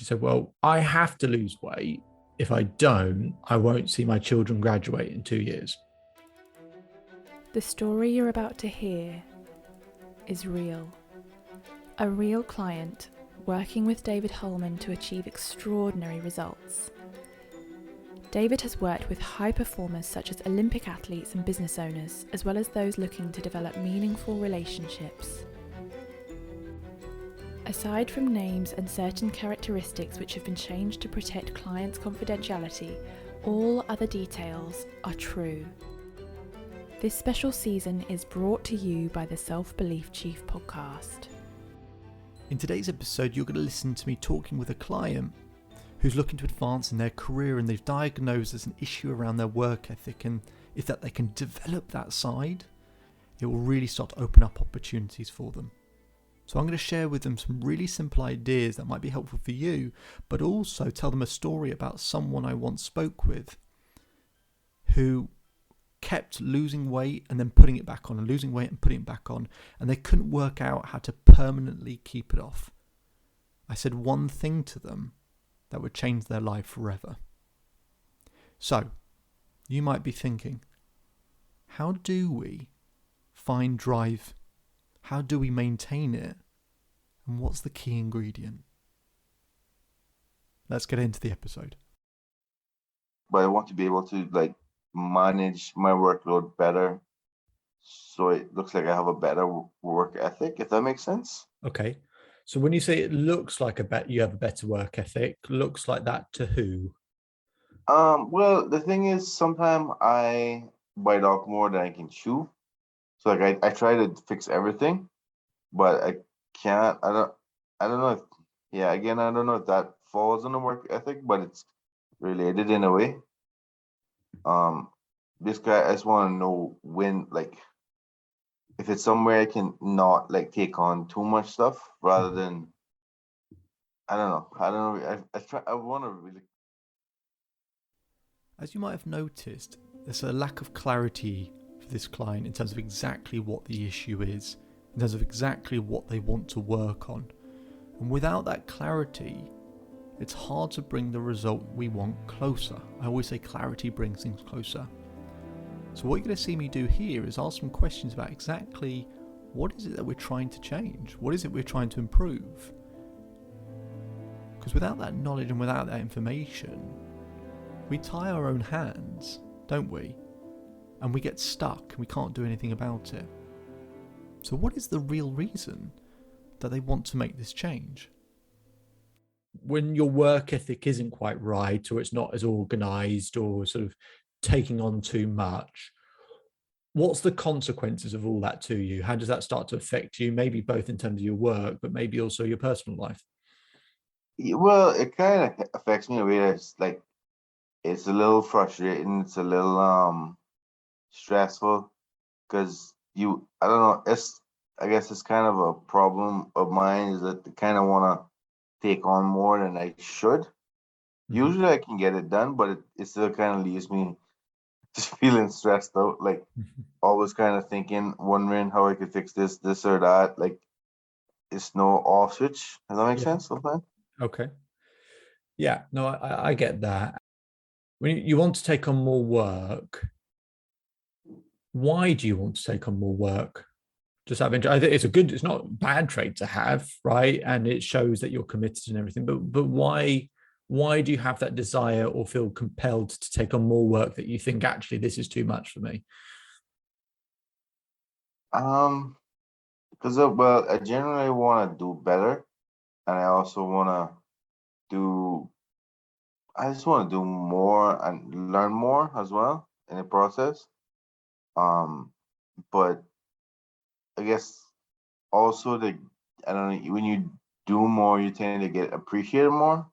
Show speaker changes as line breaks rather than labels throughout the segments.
She said, well, I have to lose weight. If I don't, I won't see my children graduate in 2 years.
The story you're about to hear is real. A real client working with David Holman to achieve extraordinary results. David has worked with high performers such as Olympic athletes and business owners, as well as those looking to develop meaningful relationships. Aside from names and certain characteristics which have been changed to protect clients' confidentiality, all other details are true. This special season is brought to you by the Self-Belief Chief podcast.
In today's episode, you're going to listen to me talking with a client who's looking to advance in their career, and they've diagnosed as an issue around their work ethic, and if that they can develop that side, it will really start to open up opportunities for them. So I'm going to share with them some really simple ideas that might be helpful for you, but also tell them a story about someone I once spoke with who kept losing weight and then putting it back on, and losing weight and putting it back on, and they couldn't work out how to permanently keep it off. I said one thing to them that would change their life forever. So, you might be thinking, how do we find drive? How do we maintain it? And what's the key ingredient? Let's get into the episode.
But I want to be able to manage my workload better, so it looks like I have a better work ethic, if that makes sense.
Okay. So when you say it looks like you have a better work ethic, looks like that to who?
Well, the thing is, sometimes I bite off more than I can chew. So I try to fix everything, but I can't. I don't know I don't know if that falls on the work ethic, but it's related in a way. Basically, I just want to know when, if it's somewhere I can not take on too much stuff, rather than, I don't know. I want to really.
As you might have noticed, there's a lack of clarity for this client in terms of exactly what the issue is, in terms of exactly what they want to work on. And without that clarity, it's hard to bring the result we want closer. I always say clarity brings things closer. So what you're going to see me do here is ask some questions about exactly what is it that we're trying to change? What is it we're trying to improve? Because without that knowledge and without that information, we tie our own hands, don't we? And we get stuck and we can't do anything about it. So what is the real reason that they want to make this change?
When your work ethic isn't quite right, or it's not as organized, or sort of taking on too much, what's the consequences of all that to you? How does that start to affect you? Maybe both in terms of your work, but maybe also your personal life.
Well, it kind of affects me in a way that's it's a little frustrating. It's a little stressful, because I don't know. I guess it's kind of a problem of mine, is that I kind of want to take on more than I should.
Mm-hmm.
Usually I can get it done, but it still kind of leaves me just feeling stressed out, always kind of thinking, wondering how I could fix this or that. It's no off switch. Does that make sense sometimes?
Okay. Yeah, no, I get that. When you want to take on more work, why do you want to take on more work? Just have interest. I think it's not a bad trait to have, right? And it shows that you're committed and everything. But why do you have that desire or feel compelled to take on more work that you think, actually, this is too much for me?
Because I generally want to do better, and I also want to I just want to do more and learn more as well in the process. But I guess also I don't know, when you do more, you tend to get appreciated more.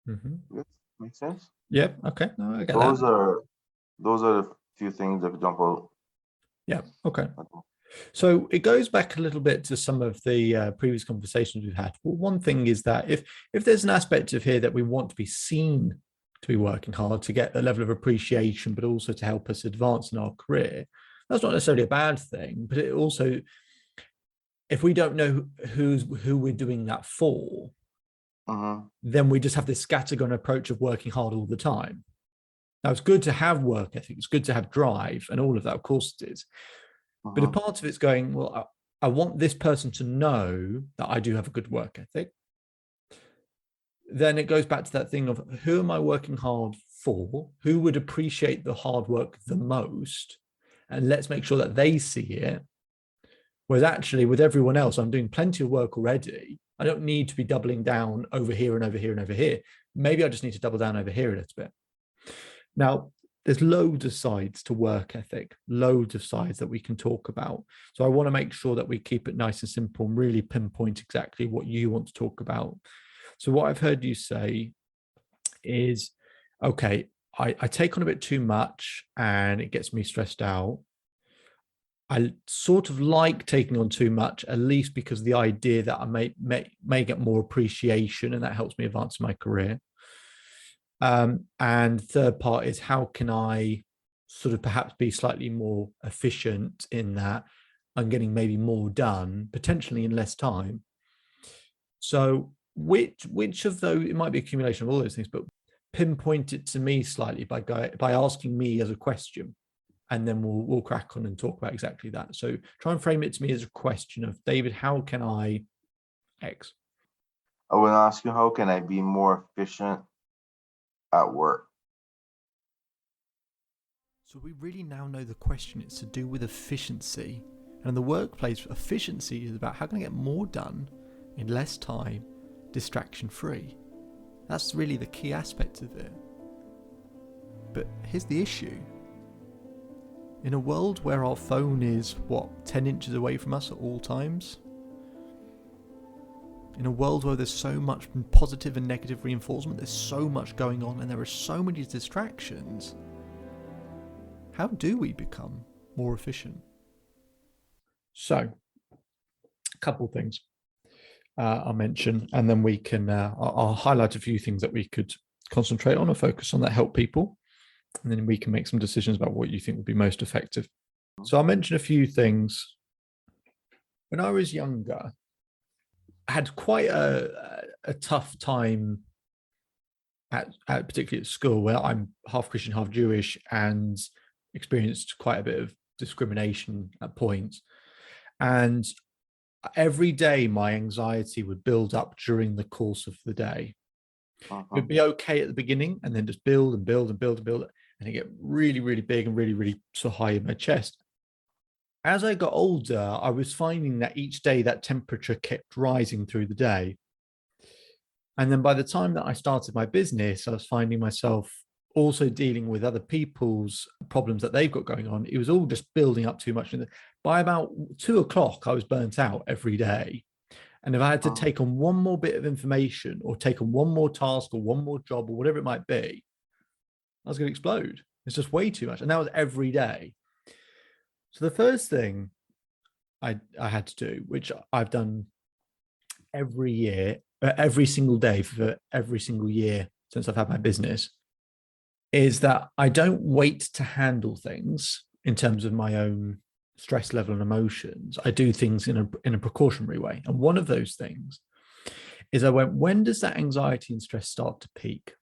Mm-hmm.
Makes sense?
Yep. Okay. No, I get
Those
that.
are the few things that jump out.
Yeah. Okay. So it goes back a little bit to some of the previous conversations we've had. Well, one thing is that if there's an aspect of here that we want to be seen to be working hard to get a level of appreciation, but also to help us advance in our career, that's not necessarily a bad thing. But it also, if we don't know who we're doing that for, then we just have this scattergun approach of working hard all the time. Now, it's good to have work ethic, it's good to have drive and all of that, of course it is. But a part of it's going, well, I want this person to know that I do have a good work ethic. Then it goes back to that thing of who am I working hard for? Who would appreciate the hard work the most? And let's make sure that they see it. Whereas actually with everyone else, I'm doing plenty of work already. I don't need to be doubling down over here and over here and over here. Maybe I just need to double down over here a little bit. Now, there's loads of sides to work ethic, loads of sides that we can talk about. So I want to make sure that we keep it nice and simple and really pinpoint exactly what you want to talk about. So what I've heard you say is, okay, I take on a bit too much and it gets me stressed out. I sort of like taking on too much, at least because the idea that I may get more appreciation and that helps me advance my career. And third part is how can I sort of perhaps be slightly more efficient in that I'm getting maybe more done, potentially in less time. So which of those, it might be accumulation of all those things, but pinpoint it to me slightly by asking me as a question, and then we'll crack on and talk about exactly that. So try and frame it to me as a question of, David, how can I X?
I will ask you, how can I be more efficient at work?
So we really now know the question. It's to do with efficiency. And in the workplace, efficiency is about how can I get more done in less time, distraction free. That's really the key aspect of it. But here's the issue. In a world where our phone is, 10 inches away from us at all times? In a world where there's so much positive and negative reinforcement, there's so much going on and there are so many distractions, how do we become more efficient?
So, a couple of things I'll mention, and then we can, I'll highlight a few things that we could concentrate on or focus on that help people. And then we can make some decisions about what you think would be most effective. So I'll mention a few things. When I was younger, I had quite a tough time particularly at school, where I'm half Christian, half Jewish, and experienced quite a bit of discrimination at points. And every day my anxiety would build up during the course of the day. It would be okay at the beginning and then just build and build and build and build, and it get really, really big and really, really so high in my chest. As I got older, I was finding that each day that temperature kept rising through the day. And then by the time that I started my business, I was finding myself also dealing with other people's problems that they've got going on. It was all just building up too much. And by about 2 o'clock, I was burnt out every day. And if I had to take on one more bit of information or take on one more task or one more job or whatever it might be, I was going to explode. It's just way too much. And that was every day. So the first thing I had to do, which I've done every year, every single day for every single year since I've had my business, is that I don't wait to handle things in terms of my own stress level and emotions. I do things in a precautionary way. And one of those things is I went, when does that anxiety and stress start to peak?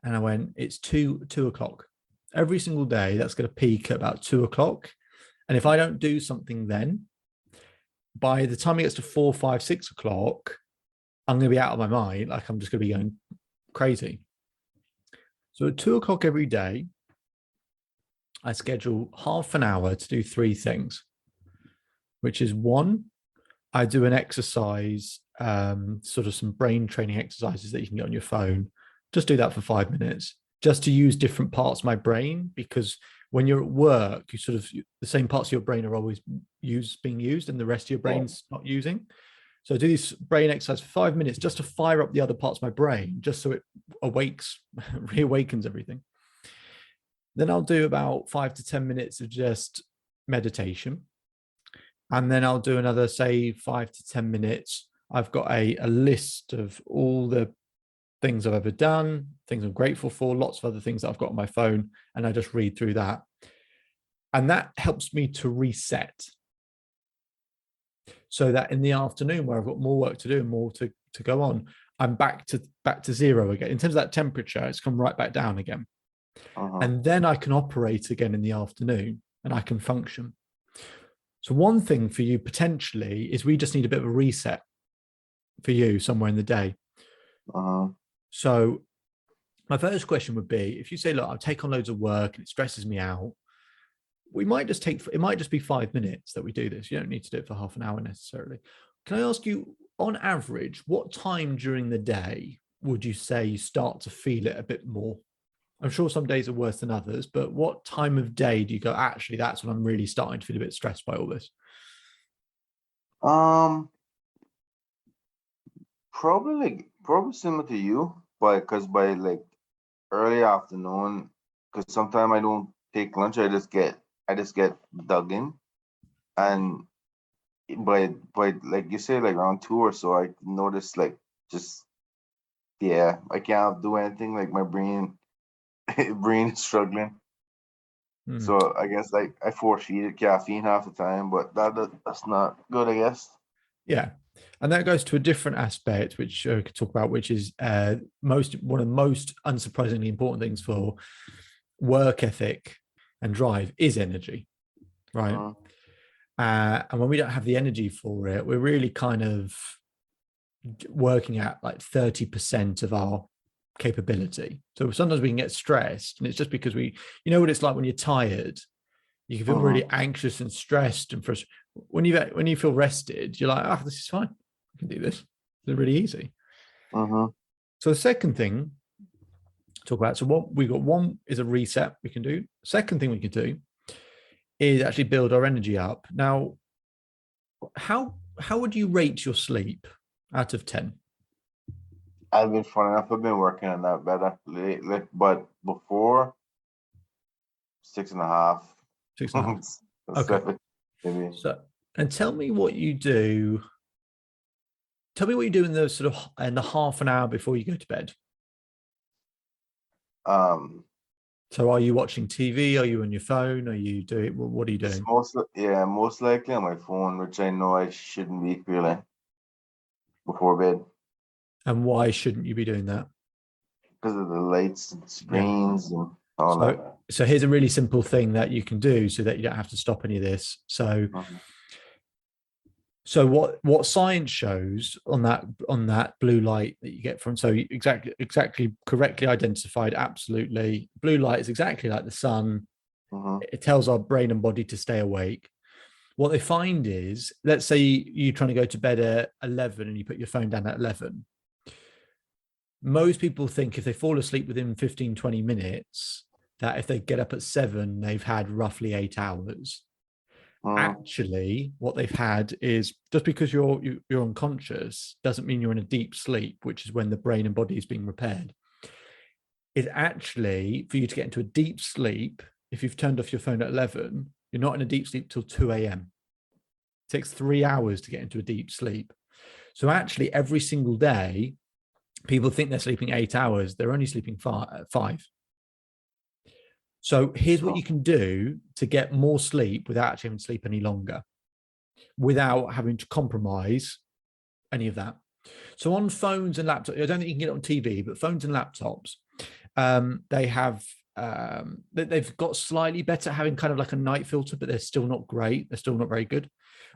And I went, it's 2 o'clock. Every single day, that's going to peak at about 2 o'clock. And if I don't do something then, by the time it gets to 4, 5, 6 o'clock, I'm going to be out of my mind. Like I'm just going to be going crazy. So at 2 o'clock every day, I schedule half an hour to do 3 things, which is 1, I do an exercise, sort of some brain training exercises that you can get on your phone. Just do that for 5 minutes, just to use different parts of my brain, because when you're at work, you sort of, the same parts of your brain are always being used and the rest of your brain's not using. So I do this brain exercise for 5 minutes just to fire up the other parts of my brain, just so it reawakens everything. Then I'll do about 5 to 10 minutes of just meditation. And then I'll do another, say, 5 to 10 minutes. I've got a list of all the things I've ever done, things I'm grateful for, lots of other things that I've got on my phone, and I just read through that. And that helps me to reset. so that in the afternoon, where I've got more work to do and more to go on, I'm back to zero again. In terms of that temperature, it's come right back down again. And then I can operate again in the afternoon and I can function. So one thing for you potentially is we just need a bit of a reset for you somewhere in the day. So my first question would be, if you say, look, I'll take on loads of work and it stresses me out, it might just be 5 minutes that we do this. You don't need to do it for half an hour necessarily. Can I ask you, on average, what time during the day would you say you start to feel it a bit more? I'm sure some days are worse than others, but what time of day do you go, actually, that's when I'm really starting to feel a bit stressed by all this?
Probably similar to you, because by like early afternoon, because sometimes I don't take lunch, I just get dug in, and by like you say, like around 2 or so, I notice like just I can't do anything. Like my brain is struggling. So I guess like I force feed caffeine half the time, but that's not good, I guess.
Yeah. And that goes to a different aspect, which we could talk about, which is one of the most unsurprisingly important things for work ethic and drive is energy, right? And when we don't have the energy for it, we're really kind of working at like 30% of our capability. So sometimes we can get stressed, and it's just because you know what it's like when you're tired. You can feel really anxious and stressed and frustrated. When you feel rested, you're like, this is fine. I can do this. It's really easy. So the second thing to talk about, so what we got, one is a reset we can do. Second thing we can do is actually build our energy up. Now, how would you rate your sleep out of 10?
I've been working on that better lately, but before 6.5.
6.5. Okay.
Maybe.
So, and tell me what you do. Tell me what you do in the half an hour before you go to bed. So are you watching TV? Are you on your phone? Are you doing, what are you doing?
Most likely on my phone, which I know I shouldn't be feeling before bed.
And why shouldn't you be doing that?
Because of the lights and screens and all that.
So here's a really simple thing that you can do so that you don't have to stop any of this. So So what science shows on that blue light that you get from, so exactly correctly identified, absolutely. Blue light is exactly like the sun. It tells our brain and body to stay awake. What they find is, let's say you're trying to go to bed at 11 and you put your phone down at 11. Most people think if they fall asleep within 15, 20 minutes, that if they get up at 7, they've had roughly 8 hours. Actually, what they've had is, just because you're unconscious doesn't mean you're in a deep sleep, which is when the brain and body is being repaired. It's actually, for you to get into a deep sleep, if you've turned off your phone at 11, you're not in a deep sleep till 2 a.m. It takes 3 hours to get into a deep sleep. So actually, every single day, people think they're sleeping 8 hours. They're only sleeping 5. So here's what you can do to get more sleep without actually having to sleep any longer, without having to compromise any of that. So on phones and laptops, I don't think you can get it on TV, but phones and laptops, they've got slightly better, having kind of like a night filter, but they're still not great. They're still not very good.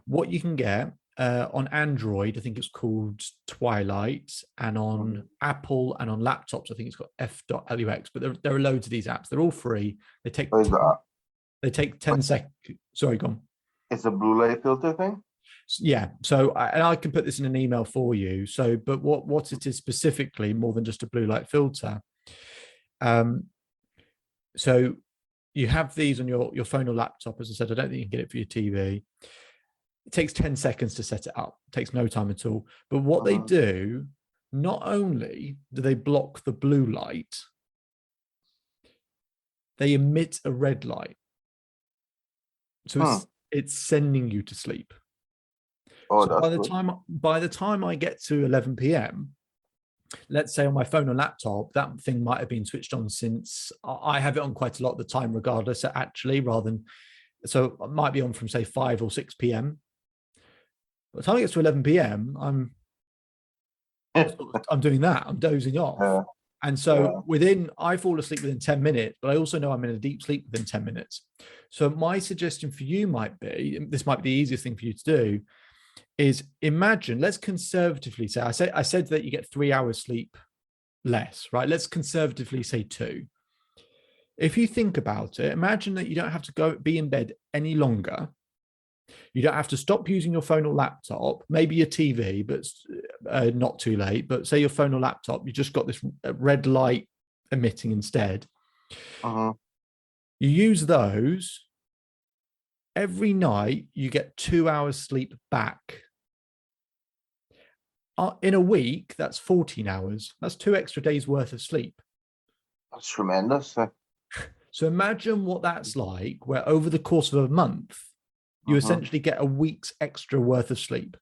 What you can get on Android, I think it's called Twilight, and on Apple and on laptops, I think it's got f.lux, but there are loads of these apps. They're all free. They take 10 seconds. Sorry, go on.
It's a blue light filter thing?
Yeah. So, and I can put this in an email for you. So, but what it is specifically, more than just a blue light filter. So you have these on your phone or laptop. As I said, I don't think you can get it for your TV. It takes 10 seconds to set it up. It takes no time at all. But what they do, not only do they block the blue light, they emit a red light. So it's sending you to sleep. So by the time I get to 11 p.m., let's say on my phone or laptop, that thing might have been switched on since I have it on quite a lot of the time, regardless, actually, so it might be on from say 5 or 6 p.m. By the time it gets to 11 p.m., I'm doing that. I'm dozing off. And so I fall asleep within 10 minutes, but I also know I'm in a deep sleep within 10 minutes. So my suggestion for you might be, this might be the easiest thing for you to do, is imagine, let's conservatively say, I said that you get 3 hours sleep less, right? Let's conservatively say 2. If you think about it, imagine that you don't have to be in bed any longer. You don't have to stop using your phone or laptop, maybe your TV, but not too late. But say your phone or laptop, you just got this red light emitting instead.
Uh-huh.
You use those. Every night, you get 2 hours sleep back. In a week, that's 14 hours. That's 2 extra days worth of sleep.
That's tremendous.
So imagine what that's like, where over the course of a month, you essentially get a week's extra worth of sleep.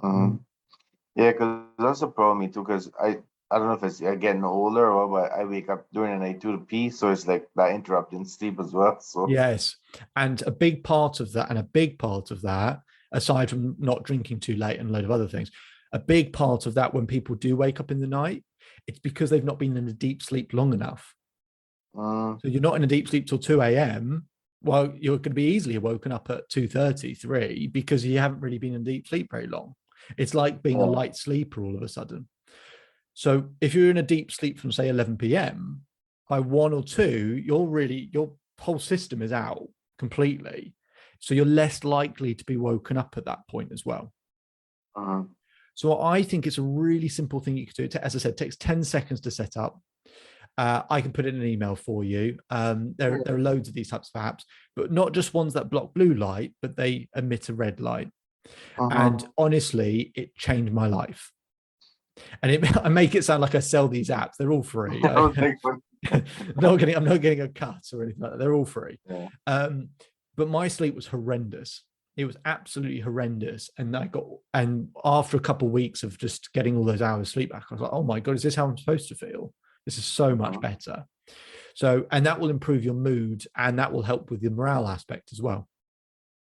Yeah, because that's a problem me too. Because I don't know if it's getting older or what, but I wake up during the night too to pee, so it's like that interrupting sleep as well. So
yes, and a big part of that, aside from not drinking too late and a load of other things, a big part of that when people do wake up in the night, it's because they've not been in a deep sleep long enough. So you're not in a deep sleep till 2 a.m. Well, you're going to be easily woken up at 2:30, 3, because you haven't really been in deep sleep very long. It's like being a light sleeper all of a sudden. So if you're in a deep sleep from, say, 11 p.m., by 1 or 2, your whole system is out completely. So you're less likely to be woken up at that point as well. So I think it's a really simple thing you can do. As I said, it takes 10 seconds to set up. I can put it in an email for you. There are loads of these types of apps, but not just ones that block blue light, but they emit a red light. And honestly, it changed my life. And I make it sound like I sell these apps. They're all free. I'm not getting a cut or anything like that. They're all free. But my sleep was horrendous. It was absolutely horrendous. And after a couple of weeks of just getting all those hours sleep back, I was like, oh my God, is this how I'm supposed to feel? This is so much better. So, and that will improve your mood, and that will help with the morale aspect as well.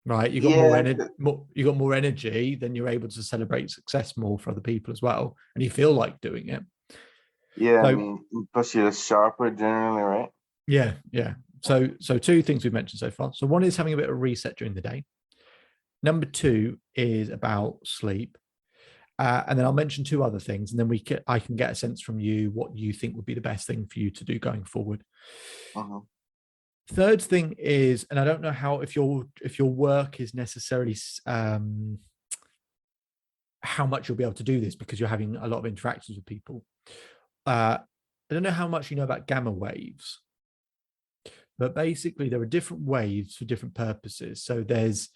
Right? You got more energy, then you're able to celebrate success more for other people as well, and you feel like doing it.
Yeah, I mean, plus you're sharper generally, right?
Yeah. So 2 things we've mentioned so far. So 1 is having a bit of a reset during the day. Number 2 is about sleep. And then I'll mention 2 other things, and then I can get a sense from you what you think would be the best thing for you to do going forward. Third thing is, and I don't know how if your work is necessarily how much you'll be able to do this because you're having a lot of interactions with people. I don't know how much you know about gamma waves, but basically there are different waves for different purposes. So there's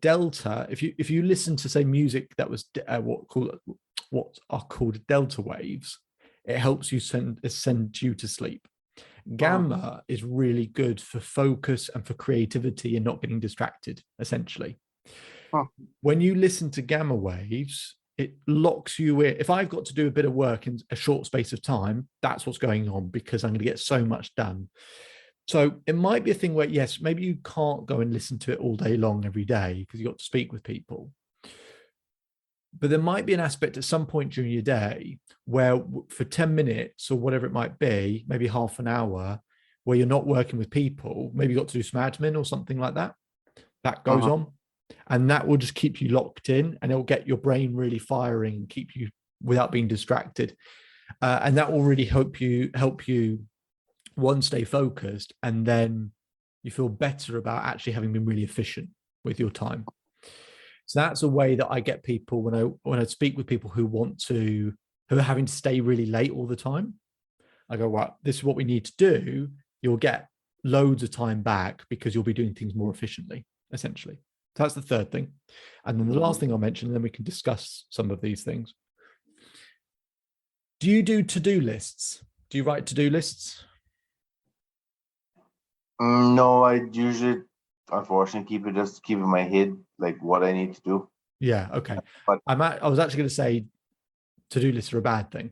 delta. If you listen to, say, music that was what are called delta waves, it helps you send you to sleep. Gamma is really good for focus and for creativity and not getting distracted, essentially. When you listen to gamma waves, it locks you in. If I've got to do a bit of work in a short space of time, that's what's going on, because I'm going to get so much done. So it might be a thing where, yes, maybe you can't go and listen to it all day long every day because you've got to speak with people. But there might be an aspect at some point during your day where for 10 minutes or whatever it might be, maybe half an hour, where you're not working with people, maybe you got to do some admin or something like that. That goes on. And that will just keep you locked in, and it'll get your brain really firing and keep you without being distracted. And that will really help you, one, stay focused, and then you feel better about actually having been really efficient with your time. So that's a way that I get people when I speak with people who are having to stay really late all the time. I go, well, this is what we need to do. You'll get loads of time back because you'll be doing things more efficiently, essentially. So that's the third thing. And then the last thing I'll mention, and then we can discuss some of these things. Do you do to-do lists? Do you write to-do lists?
No, I usually, unfortunately, keep in my head like what I need to do.
Yeah, okay. But I was actually going to say to-do lists are a bad thing.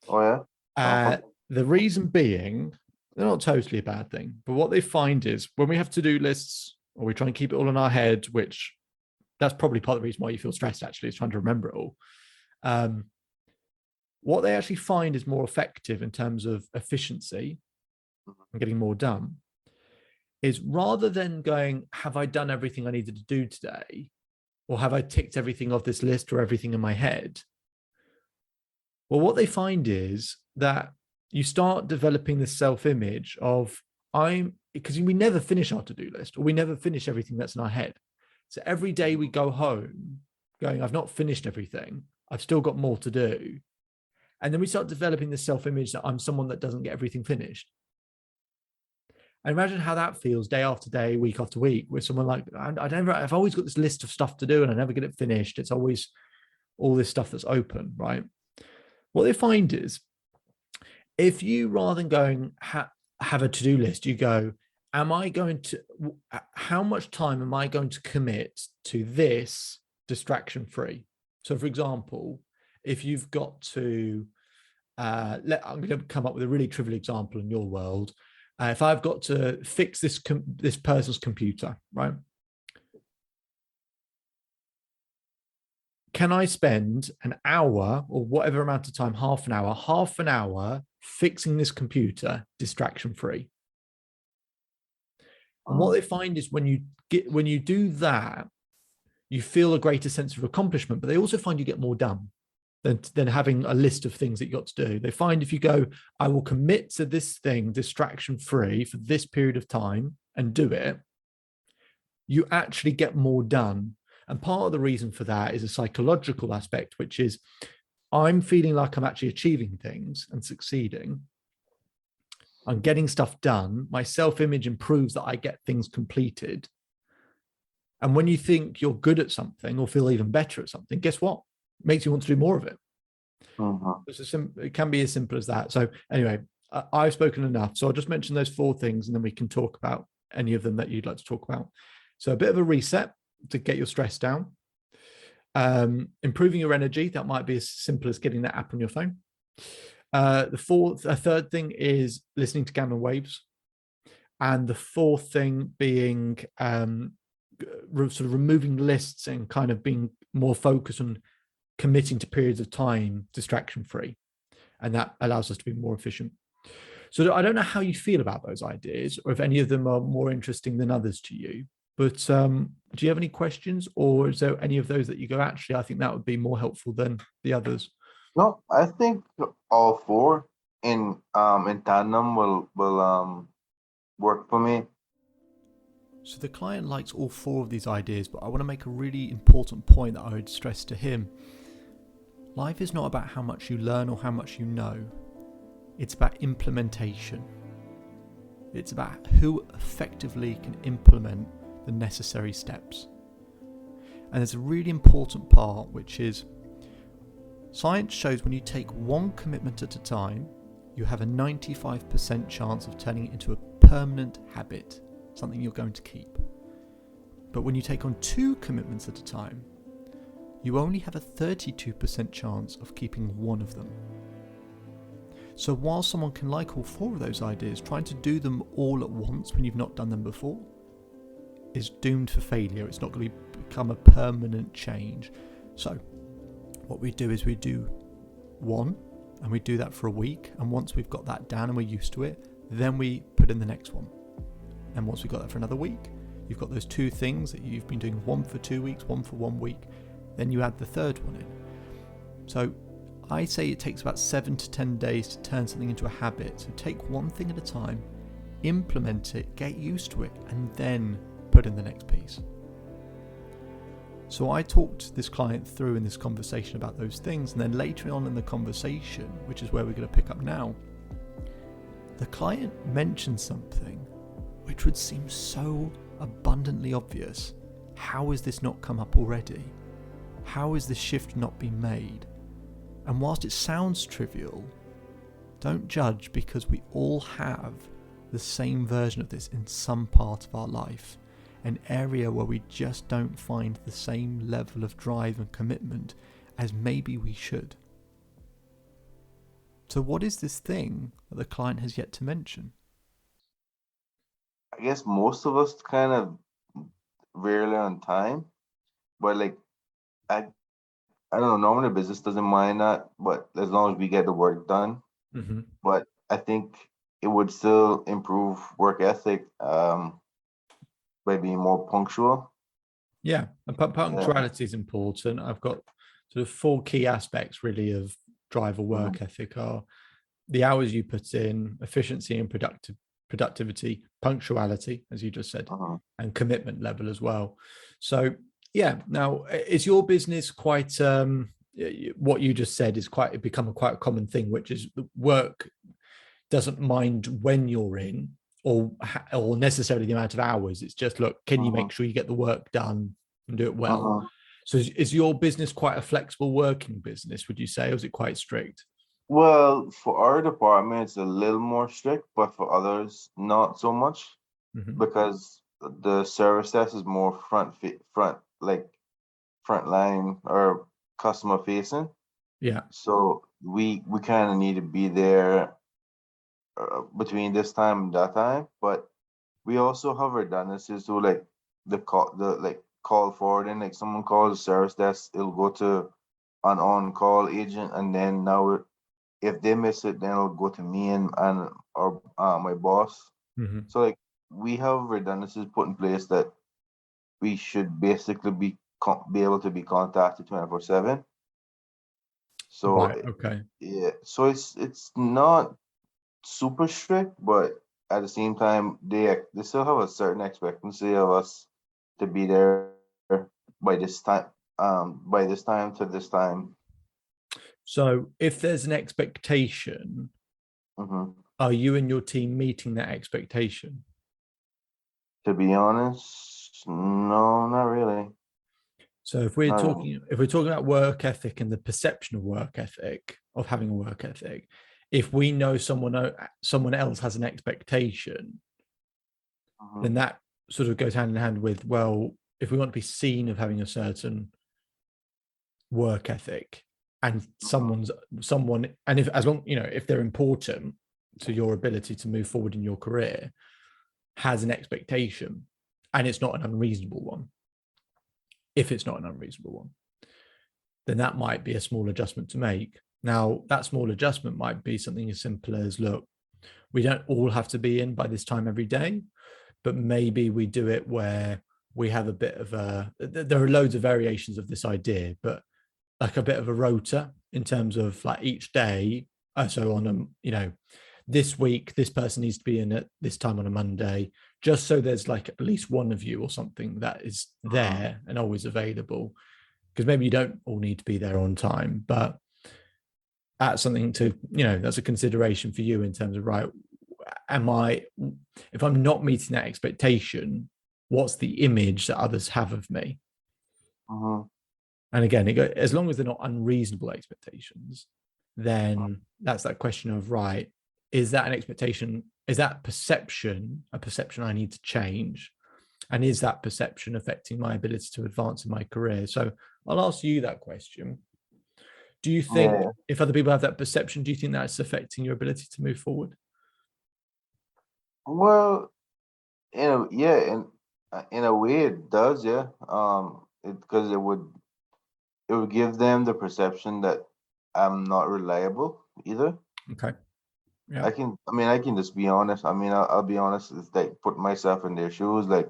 Oh yeah.
The reason being, they're not totally a bad thing, but what they find is when we have to-do lists, or we try and keep it all in our head, which that's probably part of the reason why you feel stressed, actually, is trying to remember it all. What they actually find is more effective in terms of efficiency and getting more done is, rather than going, have I done everything I needed to do today? Or have I ticked everything off this list or everything in my head? Well, what they find is that you start developing this self-image of because we never finish our to-do list, or we never finish everything that's in our head. So every day we go home going, I've not finished everything. I've still got more to do. And then we start developing this self-image that I'm someone that doesn't get everything finished. And imagine how that feels day after day, week after week, with someone like, I've always got this list of stuff to do and I never get it finished. It's always all this stuff that's open, right? What they find is, if you, rather than going, have a to-do list, you go, how much time am I going to commit to this distraction free? So for example, if you've got to, I'm going to come up with a really trivial example in your world. If I've got to fix this person's computer, right? Can I spend an hour or whatever amount of time, half an hour fixing this computer distraction free? And what they find is when you do that, you feel a greater sense of accomplishment, but they also find you get more done than having a list of things that you got to do. They find if you go, I will commit to this thing distraction free for this period of time and do it, you actually get more done. And part of the reason for that is a psychological aspect, which is I'm feeling like I'm actually achieving things and succeeding. I'm getting stuff done. My self-image improves that I get things completed. And when you think you're good at something or feel even better at something, guess what? It makes you want to do more of it. It can be as simple as that. So anyway, I've spoken enough. So I'll just mention those 4 things and then we can talk about any of them that you'd like to talk about. So a bit of a reset to get your stress down. Improving your energy. That might be as simple as getting that app on your phone. A third thing is listening to gamma waves. And the fourth thing being sort of removing lists and kind of being more focused on committing to periods of time distraction free. And that allows us to be more efficient. So I don't know how you feel about those ideas, or if any of them are more interesting than others to you. But do you have any questions, or is there any of those that you go, actually, I think that would be more helpful than the others?
No, I think all 4 in tandem will work for me.
So the client likes all 4 of these ideas, but I want to make a really important point that I would stress to him. Life is not about how much you learn or how much you know. It's about implementation. It's about who effectively can implement the necessary steps. And there's a really important part, which is science shows when you take one commitment at a time, you have a 95% chance of turning it into a permanent habit, something you're going to keep. But when you take on 2 commitments at a time, you only have a 32% chance of keeping one of them. So while someone can like all 4 of those ideas, trying to do them all at once when you've not done them before is doomed for failure. It's not going to become a permanent change. So what we do is we do one, and we do that for a week, and once we've got that down and we're used to it, then we put in the next one. And once we've got that for another week, you've got those 2 things that you've been doing, one for 2 weeks, one for 1 week, then you add the third one in. So I say it takes about 7 to 10 days to turn something into a habit. So take one thing at a time, implement it, get used to it, and then put in the next piece. So I talked this client through in this conversation about those things, and then later on in the conversation, which is where we're going to pick up now, the client mentioned something which would seem so abundantly obvious. How has this not come up already? How has this shift not been made? And whilst it sounds trivial, don't judge, because we all have the same version of this in some part of our life, an area where we just don't find the same level of drive and commitment as maybe we should. So what is this thing that the client has yet to mention?
I guess most of us kind of rarely on time, but like I don't know. Normally, business doesn't mind that, but as long as we get the work done.
Mm-hmm.
But I think it would still improve work ethic by being more punctual.
Yeah, and punctuality is important. I've got sort of four key aspects really of drive or work ethic are the hours you put in, efficiency and productivity, punctuality, as you just said, and commitment level as well. So yeah, now is your business quite what you just said is quite become quite a common thing, which is the work doesn't mind when you're in or necessarily the amount of hours. It's just, look, can you make sure you get the work done and do it well? So is your business quite a flexible working business, would you say, or is it quite strict?
Well, for our department, it's a little more strict, but for others, not so much, because the service desk is more front line or customer facing.
Yeah.
So we kind of need to be there between this time and that time, but we also have redundancies to like call forwarding. Like someone calls the service desk, it'll go to an on-call agent, and then now if they miss it, then it'll go to me and or my boss. So like we have redundancies put in place that we should basically be able to be contacted 24/7. So
right, okay,
yeah, so it's not super strict, but at the same time, they still have a certain expectancy of us to be there by this time, to this time.
So if there's an expectation, are you and your team meeting that expectation?
To be honest, no, not really.
So if we're talking about work ethic and the perception of work ethic, of having a work ethic, if we know someone else has an expectation, then that sort of goes hand in hand with, well, if we want to be seen of having a certain work ethic and someone, and if they're important to your ability to move forward in your career, has an expectation and it's not an unreasonable one. If it's not an unreasonable one, then that might be a small adjustment to make. Now, that small adjustment might be something as simple as, look, we don't all have to be in by this time every day, but maybe we do it where we have a bit of there are loads of variations of this idea, but like a bit of a rota in terms of like each day. So on this week, this person needs to be in at this time on a Monday, just so there's like at least one of you or something that is there and always available. Because maybe you don't all need to be there on time, but that's something to, that's a consideration for you in terms of, right, if I'm not meeting that expectation, what's the image that others have of me? And again, as long as they're not unreasonable expectations, then that's that question of, right, is that an expectation? Is that perception a perception I need to change? And is that perception affecting my ability to advance in my career? So I'll ask you that question. Do you think if other people have that perception, do you think that's affecting your ability to move forward?
Well, in a way it does, yeah. Because it would give them the perception that I'm not reliable either.
Okay. Yeah.
I can just be honest. I'll be honest. It's like put myself in their shoes. Like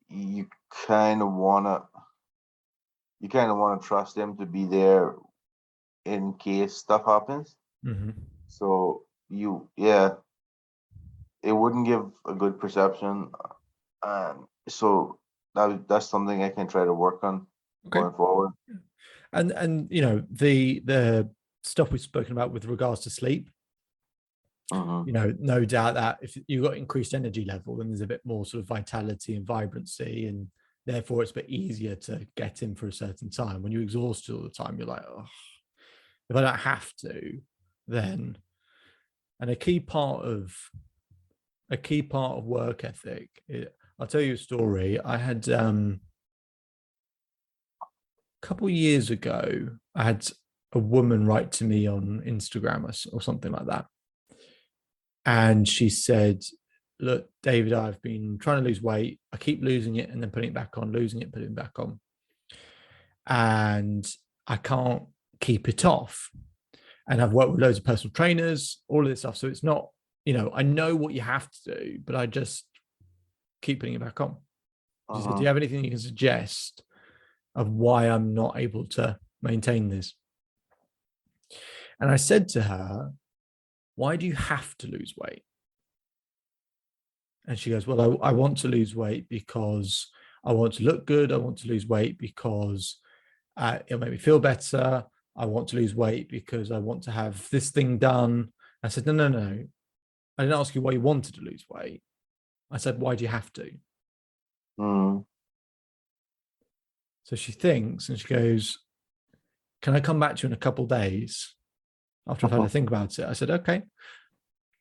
you kind of wanna trust them to be there in case stuff happens. So it wouldn't give a good perception. So that's something I can try to work on going forward.
And the stuff we've spoken about with regards to sleep, no doubt that if you've got increased energy level, then there's a bit more sort of vitality and vibrancy, and therefore it's a bit easier to get in for a certain time. When you're exhausted all the time, you're like, oh, if I don't have to, then. And a key part of work ethic, I'll tell you a story. I had a couple of years ago, I had a woman write to me on Instagram or something like that. And she said, look, David, I've been trying to lose weight. I keep losing it and then putting it back on, losing it, putting it back on. And I can't keep it off. And I've worked with loads of personal trainers, all of this stuff. So it's not, I know what you have to do, but I just keep putting it back on. She said, do you have anything you can suggest of why I'm not able to maintain this? And I said to her, why do you have to lose weight? And she goes, well, I want to lose weight because I want to look good. I want to lose weight because it'll make me feel better. I want to lose weight because I want to have this thing done. I said, no. I didn't ask you why you wanted to lose weight. I said, why do you have to? So she thinks and she goes, can I come back to you in a couple of days after I've had to think about it? I said, okay.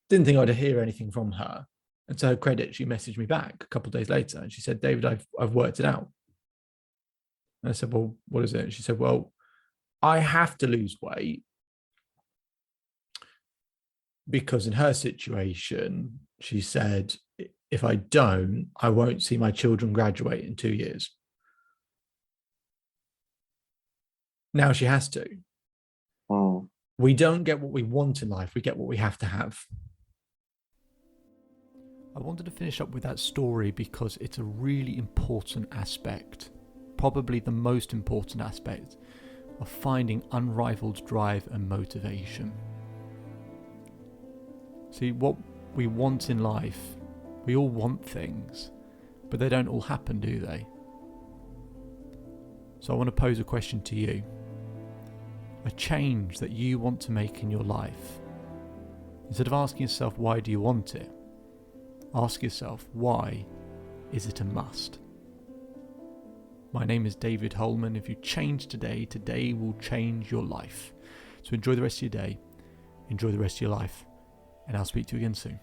Didn't think I'd hear anything from her. And to her credit, she messaged me back a couple of days later and she said, David, I've worked it out. And I said, well, what is it? And she said, well, I have to lose weight because in her situation, she said, if I don't, I won't see my children graduate in 2 years. Now she has to. We don't get what we want in life. We get what we have to have.
I wanted to finish up with that story because it's a really important aspect, probably the most important aspect of finding unrivaled drive and motivation. See, what we want in life, we all want things, but they don't all happen, do they? So I want to pose a question to you. A change that you want to make in your life. Instead of asking yourself, why do you want it? Ask yourself, why is it a must? My name is David Holman. If you change today, today will change your life. So enjoy the rest of your day, enjoy the rest of your life, and I'll speak to you again soon.